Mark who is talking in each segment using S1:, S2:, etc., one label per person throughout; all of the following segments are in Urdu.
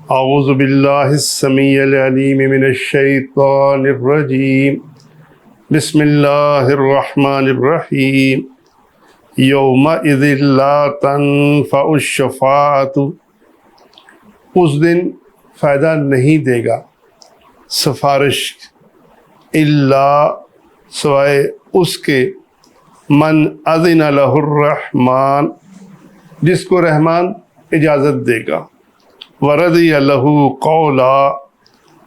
S1: اعوذ باللہ السمیع العلیم من الشیطان الرجیم بسم اللہ الرحمن الرحیم یومئذ لا تنفع الشفاعۃ، اس دن فائدہ نہیں دے گا سفارش الا سوائے اس کے من اذن لہ الرحمن، جس کو رحمان اجازت دے گا، ورضی لہ قولا،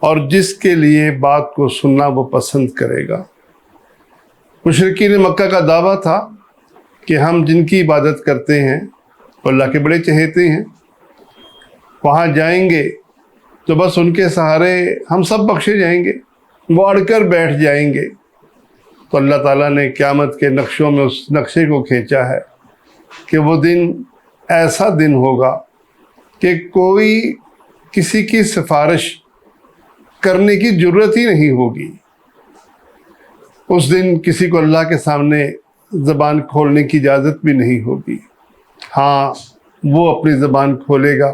S1: اور جس کے لیے بات کو سننا وہ پسند کرے گا۔ مشرکین مکہ کا دعویٰ تھا کہ ہم جن کی عبادت کرتے ہیں وہ اللہ کے بڑے چہیتے ہیں، وہاں جائیں گے تو بس ان کے سہارے ہم سب بخشے جائیں گے، وہ اڑ کر بیٹھ جائیں گے۔ تو اللہ تعالیٰ نے قیامت کے نقشوں میں اس نقشے کو کھینچا ہے کہ وہ دن ایسا دن ہوگا کہ کوئی کسی کی سفارش کرنے کی ضرورت ہی نہیں ہوگی۔ اس دن کسی کو اللہ کے سامنے زبان کھولنے کی اجازت بھی نہیں ہوگی۔ ہاں، وہ اپنی زبان کھولے گا،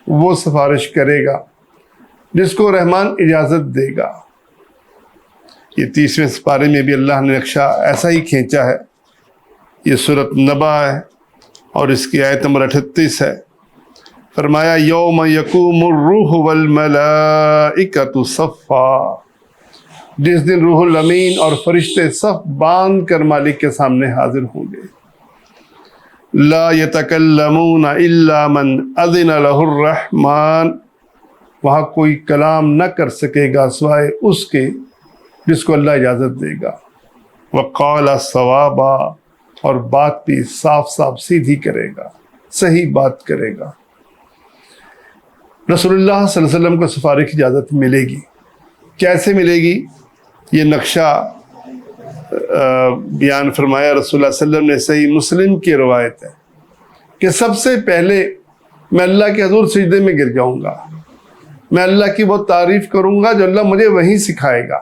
S1: وہ سفارش کرے گا جس کو رحمان اجازت دے گا۔ یہ 30ویں سپارے میں بھی اللہ نے نقشہ ایسا ہی کھینچا ہے۔ یہ سورۃ نبا ہے اور اس کی آیت نمبر 38 ہے۔ فرمایا یوم یقوم الروح والملائکۃ صفا، جس دن روح الامین اور فرشتے صف باندھ کر مالک کے سامنے حاضر ہوں گے۔ لا یتکلمون الا من اذن لہ الرحمن، وہاں کوئی کلام نہ کر سکے گا سوائے اس کے جس کو اللہ اجازت دے گا۔ وقال صوابا، اور بات بھی صاف صاف سیدھی کرے گا، صحیح بات کرے گا۔ رسول اللہ صلی اللہ علیہ وسلم کو سفارش کی اجازت ملے گی۔ کیسے ملے گی؟ یہ نقشہ بیان فرمایا رسول اللہ صلی اللہ علیہ وسلم نے، صحیح مسلم کی روایت ہے کہ سب سے پہلے میں اللہ کے حضور سجدے میں گر جاؤں گا، میں اللہ کی وہ تعریف کروں گا جو اللہ مجھے وہیں سکھائے گا۔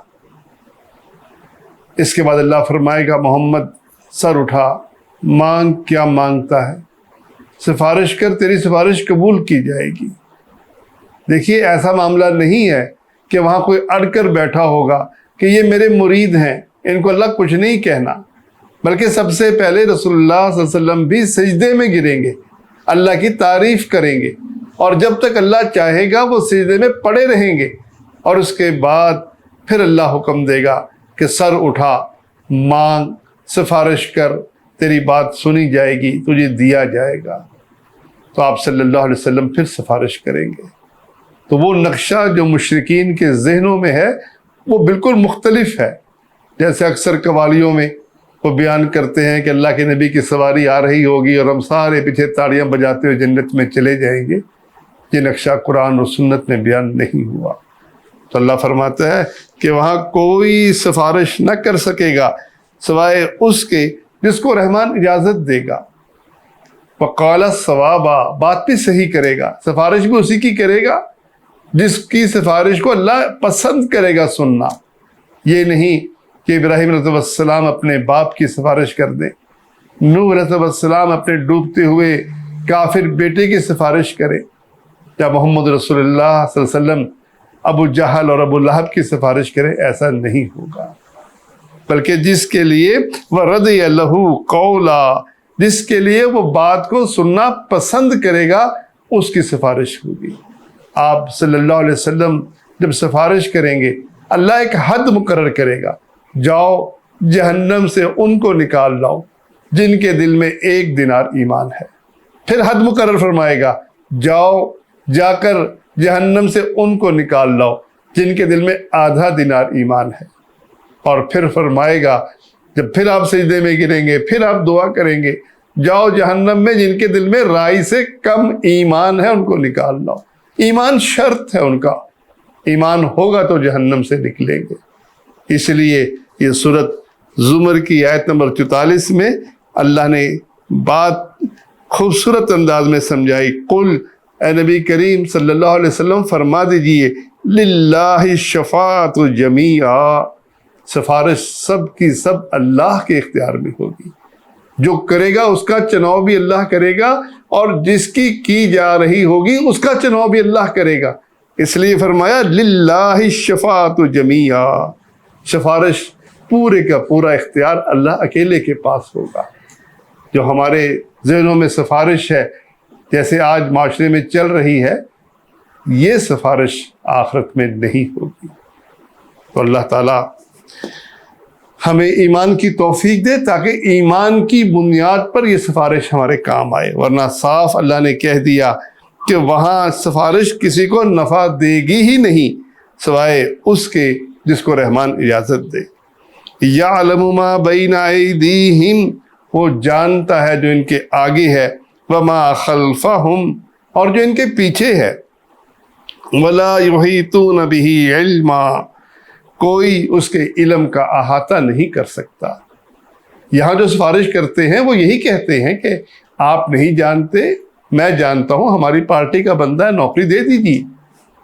S1: اس کے بعد اللہ فرمائے گا محمد سر اٹھا، مانگ کیا مانگتا ہے، سفارش کر، تیری سفارش قبول کی جائے گی۔ دیکھیے، ایسا معاملہ نہیں ہے کہ وہاں کوئی اڑ کر بیٹھا ہوگا کہ یہ میرے مرید ہیں، ان کو اللہ کچھ نہیں کہنا، بلکہ سب سے پہلے رسول اللہ صلی اللہ علیہ وسلم بھی سجدے میں گریں گے، اللہ کی تعریف کریں گے، اور جب تک اللہ چاہے گا وہ سجدے میں پڑے رہیں گے، اور اس کے بعد پھر اللہ حکم دے گا کہ سر اٹھا، مانگ، سفارش کر، تیری بات سنی جائے گی، تجھے دیا جائے گا۔ تو آپ صلی اللہ علیہ وسلم پھر سفارش کریں گے۔ تو وہ نقشہ جو مشرکین کے ذہنوں میں ہے وہ بالکل مختلف ہے۔ جیسے اکثر قوالیوں میں وہ بیان کرتے ہیں کہ اللہ کے نبی کی سواری آ رہی ہوگی اور ہم سارے پیچھے تاڑیاں بجاتے ہوئے جنت میں چلے جائیں گے، یہ نقشہ قرآن اور سنت میں بیان نہیں ہوا۔ تو اللہ فرماتا ہے کہ وہاں کوئی سفارش نہ کر سکے گا سوائے اس کے جس کو رحمان اجازت دے گا۔ وقال صوابا، بات بھی صحیح کرے گا، سفارش بھی اسی کی کرے گا جس کی سفارش کو اللہ پسند کرے گا سننا۔ یہ نہیں کہ ابراہیم علیہ السلام اپنے باپ کی سفارش کر دیں، نوح علیہ السلام اپنے ڈوبتے ہوئے کافر بیٹے کی سفارش کرے، یا محمد رسول اللہ صلی اللہ علیہ وسلم ابو جہل اور ابو لہب کی سفارش کرے، ایسا نہیں ہوگا۔ بلکہ جس کے لیے وَرَضِيَ لَهُ قَوْلًا، جس کے لیے وہ بات کو سننا پسند کرے گا، اس کی سفارش ہوگی۔ آپ صلی اللہ علیہ وسلم جب سفارش کریں گے، اللہ ایک حد مقرر کرے گا، جاؤ جہنم سے ان کو نکال لاؤ جن کے دل میں 1 دینار ایمان ہے۔ پھر حد مقرر فرمائے گا، جاؤ جا کر جہنم سے ان کو نکال لاؤ جن کے دل میں آدھا دینار ایمان ہے۔ اور پھر فرمائے گا، جب پھر آپ سجدے میں گریں گے، پھر آپ دعا کریں گے، جاؤ جہنم میں جن کے دل میں رائی سے کم ایمان ہے ان کو نکال لاؤ۔ ایمان شرط ہے ان کا، ایمان ہوگا تو جہنم سے نکلیں گے۔ اس لیے یہ سورۃ زمر کی آیت نمبر 44 میں اللہ نے بات خوبصورت انداز میں سمجھائی۔ قل، اے نبی کریم صلی اللہ علیہ وسلم فرما دیجئے، للہ الشفاعۃ جمیعا، سفارش سب کی سب اللہ کے اختیار میں ہوگی۔ جو کرے گا اس کا چناؤ بھی اللہ کرے گا، اور جس کی جا رہی ہوگی اس کا چناؤ بھی اللہ کرے گا۔ اس لیے فرمایا للہ الشفاعۃ جمیعا، سفارش پورے کا پورا اختیار اللہ اکیلے کے پاس ہوگا۔ جو ہمارے ذہنوں میں سفارش ہے، جیسے آج معاشرے میں چل رہی ہے، یہ سفارش آخرت میں نہیں ہوگی۔ تو اللہ تعالیٰ ہمیں ایمان کی توفیق دے تاکہ ایمان کی بنیاد پر یہ سفارش ہمارے کام آئے، ورنہ صاف اللہ نے کہہ دیا کہ وہاں سفارش کسی کو نفع دے گی ہی نہیں سوائے اس کے جس کو رحمان اجازت دے۔ یعلم ما بین ایدیہم، وہ جانتا ہے جو ان کے آگے ہے، وما خلفہم، اور جو ان کے پیچھے ہے، ولا یحیطون بہ علما، کوئی اس کے علم کا احاطہ نہیں کر سکتا۔ یہاں جو سفارش کرتے ہیں وہ یہی کہتے ہیں کہ آپ نہیں جانتے، میں جانتا ہوں، ہماری پارٹی کا بندہ ہے، نوکری دے دیجیے۔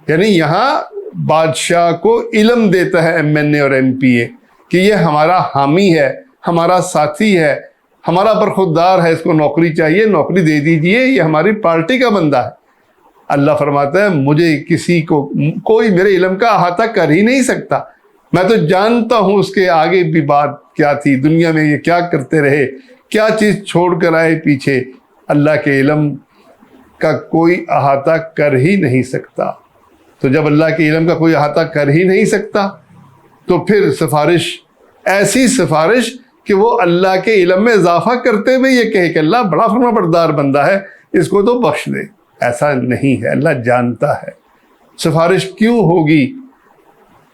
S1: یعنی یہاں بادشاہ کو علم دیتا ہے ایم این اے اور ایم پی اے کہ یہ ہمارا حامی ہے، ہمارا ساتھی ہے، ہمارا برخوردار ہے، اس کو نوکری چاہیے، نوکری دے دیجیے، یہ ہماری پارٹی کا بندہ ہے۔ اللہ فرماتا ہے مجھے کسی کو کوئی میرے علم کا احاطہ کر ہی نہیں سکتا، میں تو جانتا ہوں اس کے آگے بھی بات کیا تھی، دنیا میں یہ کیا کرتے رہے، کیا چیز چھوڑ کر آئے پیچھے۔ اللہ کے علم کا کوئی احاطہ کر ہی نہیں سکتا۔ تو جب اللہ کے علم کا کوئی احاطہ کر ہی نہیں سکتا تو پھر سفارش، ایسی سفارش کہ وہ اللہ کے علم میں اضافہ کرتے ہوئے یہ کہے کہ اللہ بڑا فرما بردار بندہ ہے، اس کو تو بخش دے، ایسا نہیں ہے۔ اللہ جانتا ہے۔ سفارش کیوں ہوگی؟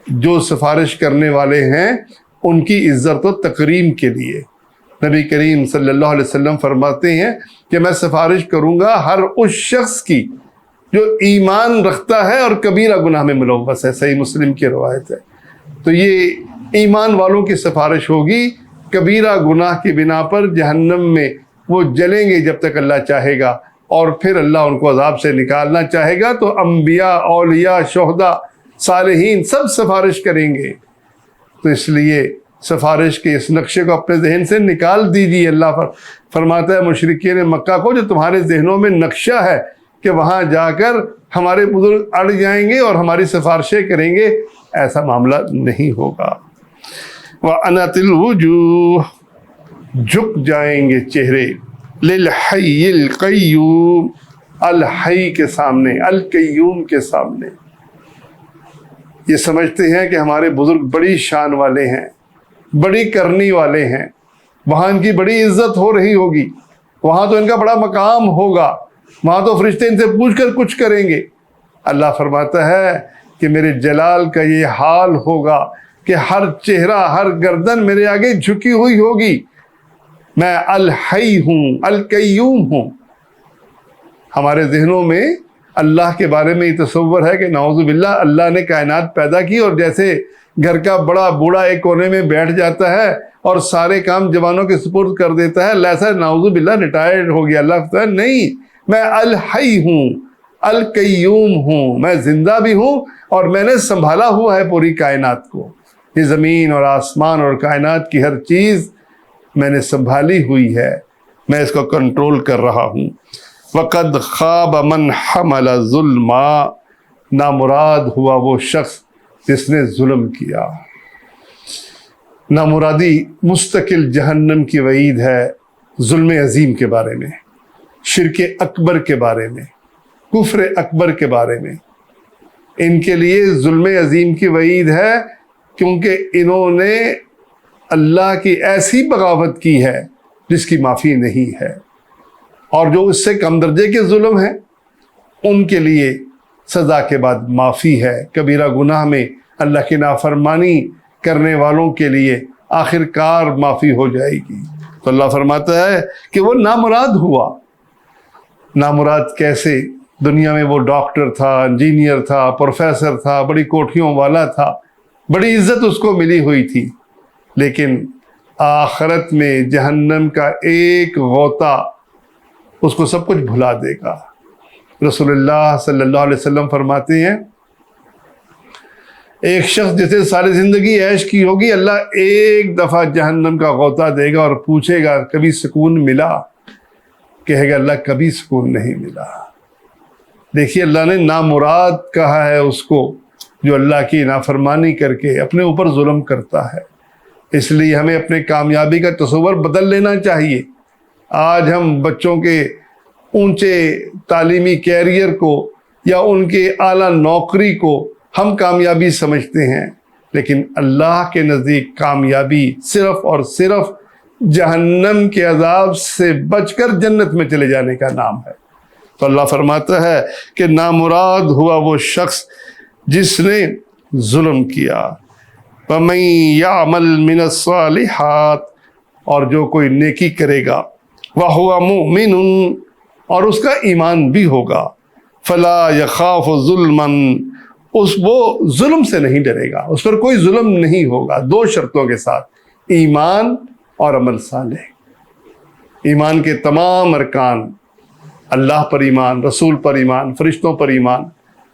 S1: جو سفارش کرنے والے ہیں ان کی عزت و تکریم کے لیے۔ نبی کریم صلی اللہ علیہ وسلم فرماتے ہیں کہ میں سفارش کروں گا ہر اس شخص کی جو ایمان رکھتا ہے اور کبیرہ گناہ میں ملوث ہے، صحیح مسلم کی روایت ہے۔ تو یہ ایمان والوں کی سفارش ہوگی، کبیرہ گناہ کی بنا پر جہنم میں وہ جلیں گے جب تک اللہ چاہے گا، اور پھر اللہ ان کو عذاب سے نکالنا چاہے گا تو انبیاء، اولیاء، شہداء، صالحین سب سفارش کریں گے۔ تو اس لیے سفارش کے اس نقشے کو اپنے ذہن سے نکال دیجیے۔ اللہ فرماتا ہے مشرکین مکہ کو، جو تمہارے ذہنوں میں نقشہ ہے کہ وہاں جا کر ہمارے بزرگ اڑ جائیں گے اور ہماری سفارشیں کریں گے، ایسا معاملہ نہیں ہوگا۔ وَأَنَتِ الْوُجُوهُ، جھک جائیں گے چہرے، لِلْحَيِّ الْقَيُّومِ، الحی کے سامنے، القیوم کے سامنے۔ یہ سمجھتے ہیں کہ ہمارے بزرگ بڑی شان والے ہیں، بڑی کرنی والے ہیں، وہاں ان کی بڑی عزت ہو رہی ہوگی، وہاں تو ان کا بڑا مقام ہوگا، وہاں تو فرشتے ان سے پوچھ کر کچھ کریں گے۔ اللہ فرماتا ہے کہ میرے جلال کا یہ حال ہوگا کہ ہر چہرہ، ہر گردن میرے آگے جھکی ہوئی ہوگی۔ میں الحی ہوں، القیوم ہوں۔ ہمارے ذہنوں میں اللہ کے بارے میں یہ تصور ہے کہ نعوذ باللہ اللہ نے کائنات پیدا کی اور جیسے گھر کا بڑا بوڑھا ایک کونے میں بیٹھ جاتا ہے اور سارے کام جوانوں کے سپرد کر دیتا ہے، ایسا نعوذ باللہ ریٹائرڈ ہو گیا۔ اللہ کہتا ہے نہیں، میں الحی ہوں، القیوم ہوں، میں زندہ بھی ہوں اور میں نے سنبھالا ہوا ہے پوری کائنات کو۔ یہ زمین اور آسمان اور کائنات کی ہر چیز میں نے سنبھالی ہوئی ہے، میں اس کو کنٹرول کر رہا ہوں۔ وَقَدْ خَابَ مَنْ حَمَلَ ظُلْمًا، نامراد ہوا وہ شخص جس نے ظلم کیا۔ نامرادی مستقل جہنم کی وعید ہے، ظلم عظیم کے بارے میں، شرک اکبر کے بارے میں، کفر اکبر کے بارے میں۔ ان کے لیے ظلم عظیم کی وعید ہے کیونکہ انہوں نے اللہ کی ایسی بغاوت کی ہے جس کی معافی نہیں ہے، اور جو اس سے کم درجے کے ظلم ہیں ان کے لیے سزا کے بعد معافی ہے۔ کبیرہ گناہ میں اللہ کی نافرمانی کرنے والوں کے لیے آخر کار معافی ہو جائے گی۔ تو اللہ فرماتا ہے کہ وہ نامراد ہوا۔ نامراد کیسے؟ دنیا میں وہ ڈاکٹر تھا، انجینئر تھا، پروفیسر تھا، بڑی کوٹھیوں والا تھا، بڑی عزت اس کو ملی ہوئی تھی، لیکن آخرت میں جہنم کا ایک غوطہ اس کو سب کچھ بھلا دے گا۔ رسول اللہ صلی اللہ علیہ وسلم فرماتے ہیں ایک شخص جسے ساری زندگی عیش کی ہوگی، اللہ ایک دفعہ جہنم کا غوطہ دے گا اور پوچھے گا کبھی سکون ملا؟ کہے گا اللہ کبھی سکون نہیں ملا۔ دیکھیے اللہ نے نامراد کہا ہے اس کو جو اللہ کی نافرمانی کر کے اپنے اوپر ظلم کرتا ہے۔ اس لیے ہمیں اپنے کامیابی کا تصور بدل لینا چاہیے۔ آج ہم بچوں کے اونچے تعلیمی کیریئر کو یا ان کے اعلیٰ نوکری کو ہم کامیابی سمجھتے ہیں، لیکن اللہ کے نزدیک کامیابی صرف اور صرف جہنم کے عذاب سے بچ کر جنت میں چلے جانے کا نام ہے۔ تو اللہ فرماتا ہے کہ نامراد ہوا وہ شخص جس نے ظلم کیا۔ وَمَن يَعْمَلْ مِنَ الصَّالِحَاتِ، اور جو کوئی نیکی کرے گا، وَهُوَ مُؤْمِنٌ، اور اس کا ایمان بھی ہوگا، فَلَا يَخَافُ ظُلْمًا، وہ ظلم سے نہیں ڈرے گا، اس پر کوئی ظلم نہیں ہوگا۔ دو شرطوں کے ساتھ، ایمان اور عمل صالح۔ ایمان کے تمام ارکان، اللہ پر ایمان، رسول پر ایمان، فرشتوں پر ایمان،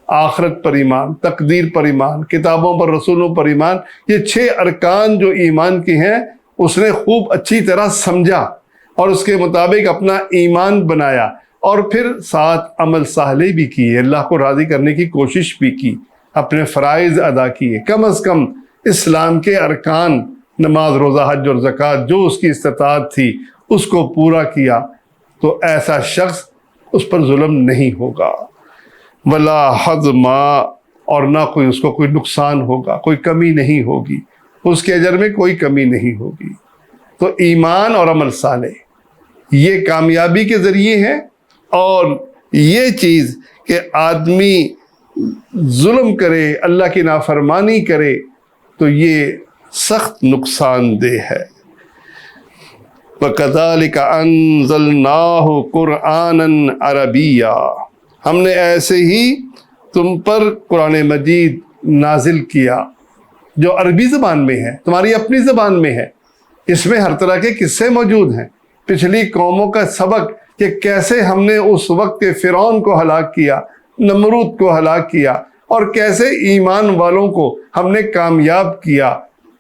S1: آخرت پر ایمان، تقدیر پر ایمان، کتابوں پر، رسولوں پر ایمان، یہ 6 ارکان جو ایمان کے ہیں اس نے خوب اچھی طرح سمجھا اور اس کے مطابق اپنا ایمان بنایا، اور پھر ساتھ عمل صالح بھی کیے، اللہ کو راضی کرنے کی کوشش بھی کی، اپنے فرائض ادا کیے، کم از کم اسلام کے ارکان، نماز، روزہ، حج اور زکوٰۃ، جو اس کی استطاعت تھی اس کو پورا کیا، تو ایسا شخص اس پر ظلم نہیں ہوگا۔ ولا حظما، اور نہ کوئی اس کو کوئی نقصان ہوگا، کوئی کمی نہیں ہوگی، اس کے اجر میں کوئی کمی نہیں ہوگی۔ تو ایمان اور عمل صالح یہ کامیابی کے ذریعے ہیں، اور یہ چیز کہ آدمی ظلم کرے، اللہ کی نافرمانی کرے، تو یہ سخت نقصان دہ ہے۔ وَكَذَلِكَ أَنزَلْنَاهُ قُرْآنًا عَرَبِيًّا، ہم نے ایسے ہی تم پر قرآن مجید نازل کیا جو عربی زبان میں ہے، تمہاری اپنی زبان میں ہے۔ اس میں ہر طرح کے قصے موجود ہیں، پچھلی قوموں کا سبق کہ کیسے ہم نے اس وقت کے فرعون کو ہلاک کیا، نمرود کو ہلاک کیا، اور کیسے ایمان والوں کو ہم نے کامیاب کیا،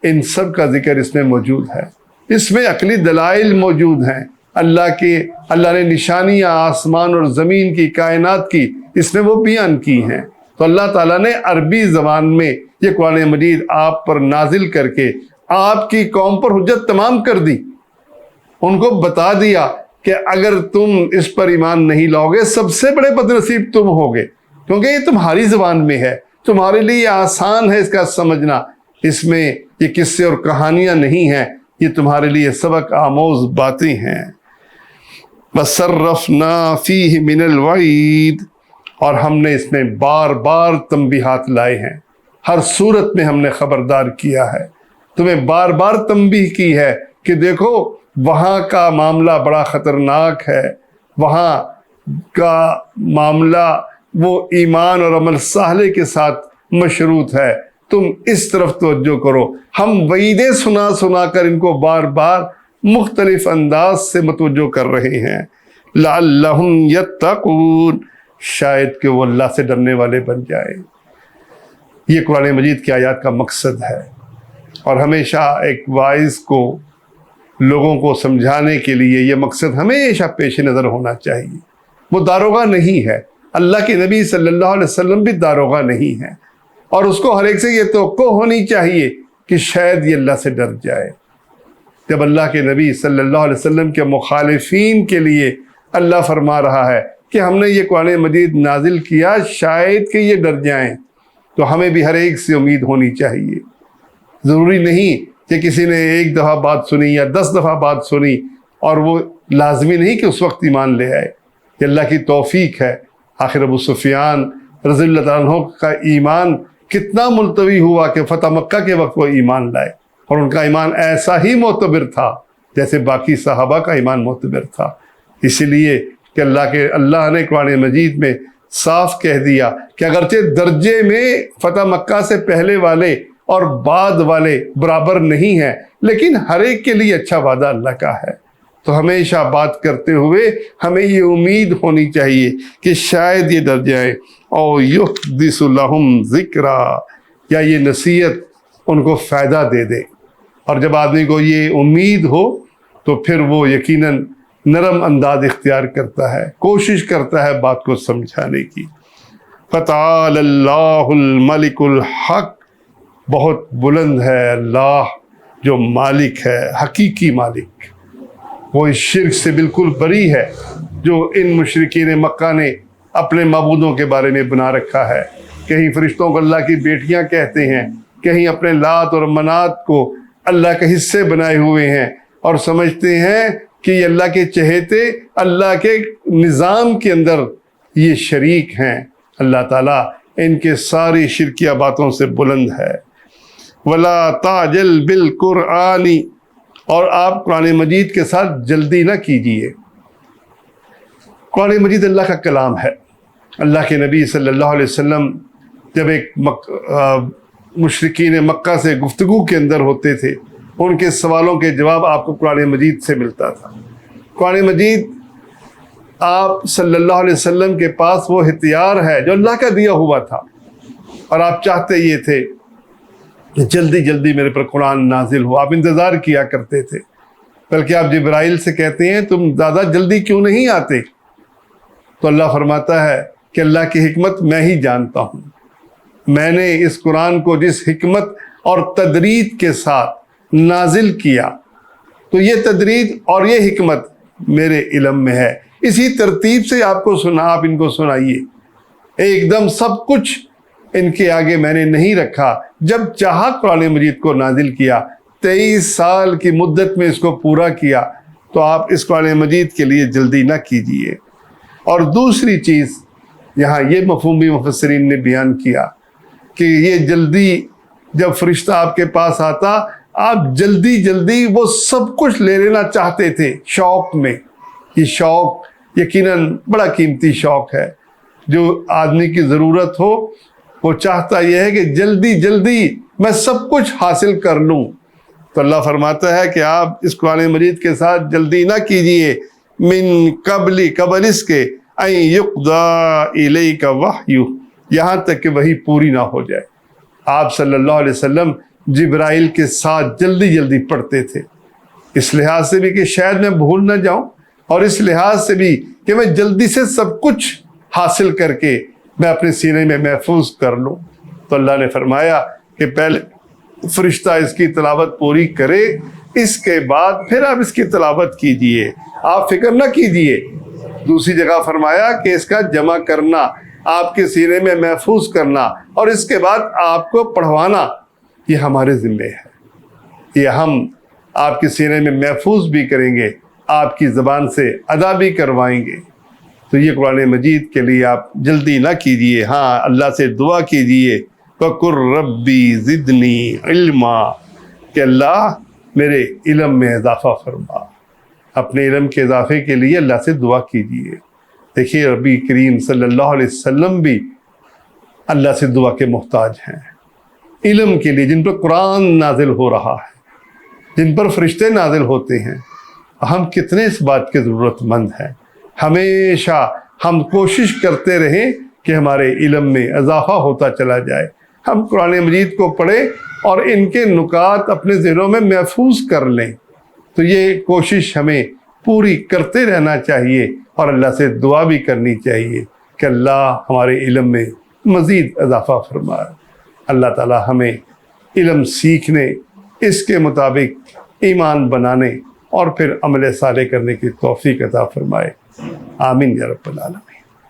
S1: ان سب کا ذکر اس میں موجود ہے۔ اس میں عقلی دلائل موجود ہیں، اللہ نے نشانیاں آسمان اور زمین کی، کائنات کی، اس میں وہ بیان کی ہیں۔ تو اللہ تعالیٰ نے عربی زبان میں یہ قرآن مجید آپ پر نازل کر کے آپ کی قوم پر حجت تمام کر دی، ان کو بتا دیا کہ اگر تم اس پر ایمان نہیں لاؤ گے، سب سے بڑے بد نصیب تم ہوگے، کیونکہ یہ تمہاری زبان میں ہے، تمہارے لیے آسان ہے اس کا سمجھنا، اس میں یہ قصے اور کہانیاں نہیں ہیں، یہ تمہارے لیے سبق آموز باتیں ہیں۔ وَصَرَّفْنَا فِيهِ مِنَ الْوَعِيدِ، اور ہم نے اس میں بار بار تنبیہات لائے ہیں، ہر صورت میں ہم نے خبردار کیا ہے، تمہیں بار بار تنبیہ کی ہے کہ دیکھو وہاں کا معاملہ بڑا خطرناک ہے، وہاں کا معاملہ وہ ایمان اور عمل صالح کے ساتھ مشروط ہے، تم اس طرف توجہ کرو۔ ہم وعیدیں سنا سنا کر ان کو بار بار مختلف انداز سے متوجہ کر رہے ہیں۔ لعلہم یتقون، شاید کہ وہ اللہ سے ڈرنے والے بن جائیں۔ یہ قرآن مجید کی آیات کا مقصد ہے، اور ہمیشہ ایک واعظ کو لوگوں کو سمجھانے کے لیے یہ مقصد ہمیشہ پیش نظر ہونا چاہیے۔ وہ داروغہ نہیں ہے، اللہ کے نبی صلی اللہ علیہ وسلم بھی داروغہ نہیں ہے، اور اس کو ہر ایک سے یہ توقع ہونی چاہیے کہ شاید یہ اللہ سے ڈر جائے۔ جب اللہ کے نبی صلی اللہ علیہ وسلم کے مخالفین کے لیے اللہ فرما رہا ہے کہ ہم نے یہ قرآن مجید نازل کیا شاید کہ یہ ڈر جائیں، تو ہمیں بھی ہر ایک سے امید ہونی چاہیے۔ ضروری نہیں کہ کسی نے ایک دفعہ بات سنی یا 10 دفعہ بات سنی اور وہ لازمی نہیں کہ اس وقت ایمان لے آئے، یہ اللہ کی توفیق ہے۔ آخر ابو سفیان رضی اللہ عنہ کا ایمان کتنا ملتوی ہوا کہ فتح مکہ کے وقت وہ ایمان لائے، اور ان کا ایمان ایسا ہی معتبر تھا جیسے باقی صحابہ کا ایمان معتبر تھا۔ اسی لیے کہ اللہ نے قرآن مجید میں صاف کہہ دیا کہ اگرچہ درجے میں فتح مکہ سے پہلے والے اور بعد والے برابر نہیں ہیں، لیکن ہر ایک کے لیے اچھا وعدہ اللہ کا ہے۔ تو ہمیشہ بات کرتے ہوئے ہمیں یہ امید ہونی چاہیے کہ شاید یہ ڈر جائیں، او یحدث لہم ذکرا، یا یہ نصیحت ان کو فائدہ دے دے۔ اور جب آدمی کو یہ امید ہو تو پھر وہ یقیناً نرم انداز اختیار کرتا ہے، کوشش کرتا ہے بات کو سمجھانے کی۔ فتعال اللہ الملک الحق، بہت بلند ہے اللہ جو مالک ہے، حقیقی مالک، وہ اس شرک سے بالکل بری ہے جو ان مشرکین مکہ نے اپنے معبودوں کے بارے میں بنا رکھا ہے۔ کہیں فرشتوں کو اللہ کی بیٹیاں کہتے ہیں، کہیں اپنے لات اور منات کو اللہ کے حصے بنائے ہوئے ہیں، اور سمجھتے ہیں کہ یہ اللہ کے چہیتے، اللہ کے نظام کے اندر یہ شریک ہیں۔ اللہ تعالیٰ ان کے ساری شرکیہ باتوں سے بلند ہے۔ وَلَا تَعْجَلْ بِالْقُرْآنِ، اور آپ قرآن مجید کے ساتھ جلدی نہ کیجیے۔ قرآن مجید اللہ کا کلام ہے۔ اللہ کے نبی صلی اللہ علیہ وسلم جب ایک مشرکین مکہ سے گفتگو کے اندر ہوتے تھے، ان کے سوالوں کے جواب آپ کو قرآن مجید سے ملتا تھا۔ قرآن مجید آپ صلی اللہ علیہ وسلم کے پاس وہ ہتھیار ہے جو اللہ کا دیا ہوا تھا، اور آپ چاہتے یہ تھے کہ جلدی جلدی میرے پر قرآن نازل ہو، آپ انتظار کیا کرتے تھے، بلکہ آپ جبرائیل سے کہتے ہیں تم زیادہ جلدی کیوں نہیں آتے؟ تو اللہ فرماتا ہے کہ اللہ کی حکمت میں ہی جانتا ہوں، میں نے اس قرآن کو جس حکمت اور تدریج کے ساتھ نازل کیا، تو یہ تدریج اور یہ حکمت میرے علم میں ہے، اسی ترتیب سے آپ ان کو سنائیے، ایک دم سب کچھ ان کے آگے میں نے نہیں رکھا، جب چاہا قرآن مجید کو نازل کیا، 23 سال کی مدت میں اس کو پورا کیا، تو آپ اس قرآن مجید کے لیے جلدی نہ کیجیے۔ اور دوسری چیز یہاں یہ مفہوم بھی مفسرین نے بیان کیا کہ یہ جلدی، جب فرشتہ آپ کے پاس آتا، آپ جلدی جلدی وہ سب کچھ لے لینا چاہتے تھے شوق میں۔ یہ شوق یقیناً بڑا قیمتی شوق ہے، جو آدمی کی ضرورت ہو وہ چاہتا یہ ہے کہ جلدی جلدی میں سب کچھ حاصل کر لوں۔ تو اللہ فرماتا ہے کہ آپ اس قرآن مجید کے ساتھ جلدی نہ کیجئے، من قبل اس کے ان یقضی الیک وحی، یہاں تک کہ وحی پوری نہ ہو جائے۔ آپ صلی اللہ علیہ وسلم جبرائیل کے ساتھ جلدی جلدی پڑھتے تھے، اس لحاظ سے بھی کہ شاید میں بھول نہ جاؤں، اور اس لحاظ سے بھی کہ میں جلدی سے سب کچھ حاصل کر کے میں اپنے سینے میں محفوظ کر لوں۔ تو اللہ نے فرمایا کہ پہلے فرشتہ اس کی تلاوت پوری کرے، اس کے بعد پھر آپ اس کی تلاوت کیجئے، آپ فکر نہ کیجئے۔ دوسری جگہ فرمایا کہ اس کا جمع کرنا، آپ کے سینے میں محفوظ کرنا، اور اس کے بعد آپ کو پڑھوانا، یہ ہمارے ذمہ ہے۔ یہ ہم آپ کے سینے میں محفوظ بھی کریں گے، آپ کی زبان سے ادا بھی کروائیں گے۔ تو یہ قرآن مجید کے لیے آپ جلدی نہ کیجئے، ہاں اللہ سے دعا کیجئے، وَقُلْ رَبِّ زِدْنِی عِلْمًا، کہ اللہ میرے علم میں اضافہ فرما۔ اپنے علم کے اضافے کے لیے اللہ سے دعا کیجئے۔ دیکھیے نبی کریم صلی اللہ علیہ وسلم بھی اللہ سے دعا کے محتاج ہیں، علم کے لیے، جن پر قرآن نازل ہو رہا ہے، جن پر فرشتے نازل ہوتے ہیں۔ ہم کتنے اس بات کے ضرورت مند ہیں، ہمیشہ ہم کوشش کرتے رہیں کہ ہمارے علم میں اضافہ ہوتا چلا جائے، ہم قرآن مجید کو پڑھیں اور ان کے نکات اپنے ذہنوں میں محفوظ کر لیں۔ تو یہ کوشش ہمیں پوری کرتے رہنا چاہیے، اور اللہ سے دعا بھی کرنی چاہیے کہ اللہ ہمارے علم میں مزید اضافہ فرمائے۔ اللہ تعالی ہمیں علم سیکھنے، اس کے مطابق ایمان بنانے اور پھر عمل صالح کرنے کی توفیق عطا فرمائے۔ آمین یا رب العالمین۔